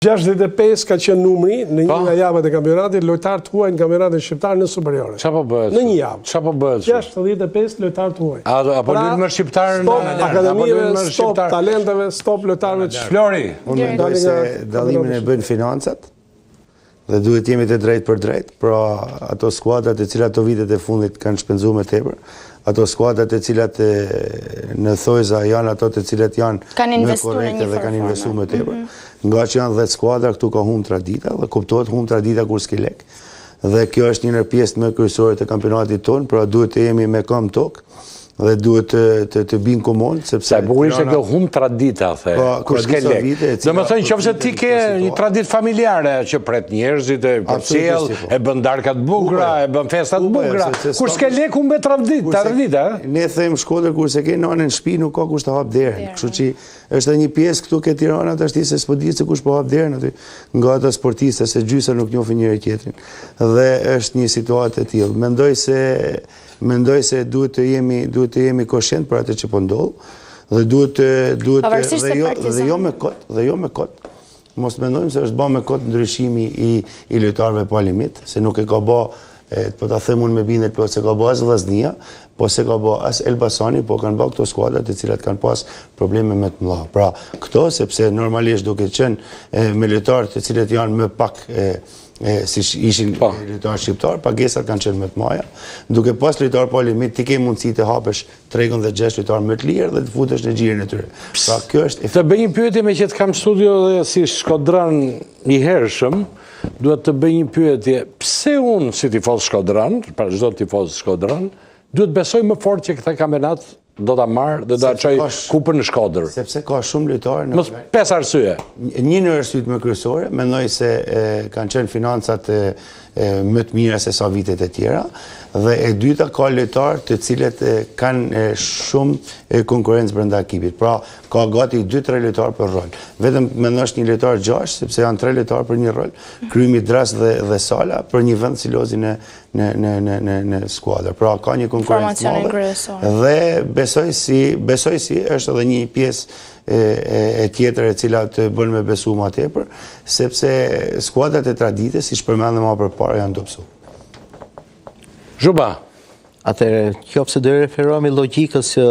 65 ka qenë numri në një nga javët e kampionatit, lojtarët huaj në kampionatin shqiptar në superiore. Qa po bëhet? Në një javë. Qa po bëhet? 65 lojtarët huaj. Apo lunë më shqiptarë stop akademive, stop talenteve, stop lojtarëve. Flori? Unë mendoj se dallimin e bën financat dhe duhet jemi të drejt për drejt, pra ato skuadrat e cilat të vitet e fundit kanë shpenzuar më tepër, ato skuadrat e cilat në thojza janë ato të cilat janë më korrekte dhe kanë investuar më tepër. Nga që janë 10 skuadra, këtu ka humbë tradita dhe kuptohet humbë tradita kur s'ke lek. Dhe kjo është një pjesë më kryesore të kampionatit tonë, pra duhet të jemi me këmbë tokë dhe duhet të binë komon, sepse... Se bukurisht e kjo humbë tradita, the, kur s'ke lek. Dhe më thënë, qofse ti ke një tradit familjare që pret njerëzit, e përcjell, e bën darkat bukra, e bën festat bukra, kur s'ke lek humbë tradita. Ne thejmë Shkodër, kur se ke nanën në shtëpi, nuk ka kush të hap derën. Kështu që është një pjesë këtu ke Tirana të ashti se s'po di se kush po hap derën aty, nga ata sportistë, se gjysa nuk njohin njëri tjetrin. Dhe është një situatë e tillë. Mendoj se duhet të jemi koshient për atë që po ndodh dhe dhe jo me kot. Mos mendojmë se është bërë me kot ndryshimi i lojtarëve pa limit, se nuk e ka bërë, po ta them unë me bindet plot se ka bërë as Vllaznia, po se ka bërë as Elbasani, po kanë bërë këto skuadrat të cilat kanë pas probleme më të mëdha. Pra, këto sepse normalisht duke qenë me lojtarë të cilët janë më pak si ishin lojtarë shqiptar, pagesat kanë qenë më të mëdha. Duke pas lojtarë pa limit, ti ke mundësi të hapesh tregun dhe 6 lojtarë më të lirë dhe të futesh në xhirin e tyre. Pra kjo është të bëj një pyetje me që të kam studio dhe si shkodran i hershëm, duhet të bëj një pyetje, pse unë si tifoz Shkodran, pra çdo tifoz Shkodran, duhet besoj më fort që këtë kampionat do ta marr dhe do ta çoj kupën në Shkodër. Sepse ka shumë lojtarë në 5 arsye. Një në arsyet më kryesore, mendoj se kanë qenë financat më të mira se sa vitet e tjera, dhe e dyta ka lojtarë të cilët kanë shumë konkurrencë brenda ekipit. Pra, ka gati 2-3 lojtarë për rol. Vetëm mendosh një lojtar 6, sepse janë 3 lojtarë për një rol. Krymi, Dras dhe Sala për një vend si lozi në skuadër. Pra, ka një konkurrencë madhe. Dhe besoj si është edhe një pjesë e tjetër e cila të bën me besu ma tepër, sepse skuadrat e traditës, si shpërmendëm ma përpara, janë dobësu. Zhuba. Atëherë, qofse do referohemi logjikës që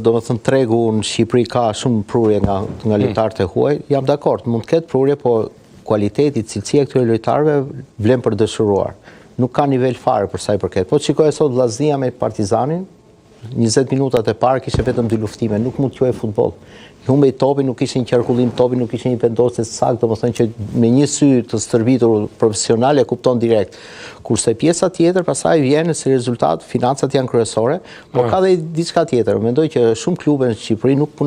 domethënë tregu në Shqipëri ka shumë prurje nga lojtarët e huaj, jam dakord, mund të ketë prurje, po kualiteti, cilësia e këtyre lojtarëve vlen për dëshiruar. Nuk ka nivel fare për sa i përket. Po shikoj sot Vllaznia me Partizanin, 20 minutat e parë kishte vetëm 2 luftime, nuk mund të quajë futboll. Humbej topin, nuk ishte një qarkullim topi, nuk ishte një vendosje saktë, domethënë që me një sy të stërvitur profesional e kupton direkt. Kurse pjesa tjetër pastaj vjen si rezultat, financat janë kryesore, por ka dhe diçka tjetër. Mendoj që shumë klube në Shqipëri nuk punojnë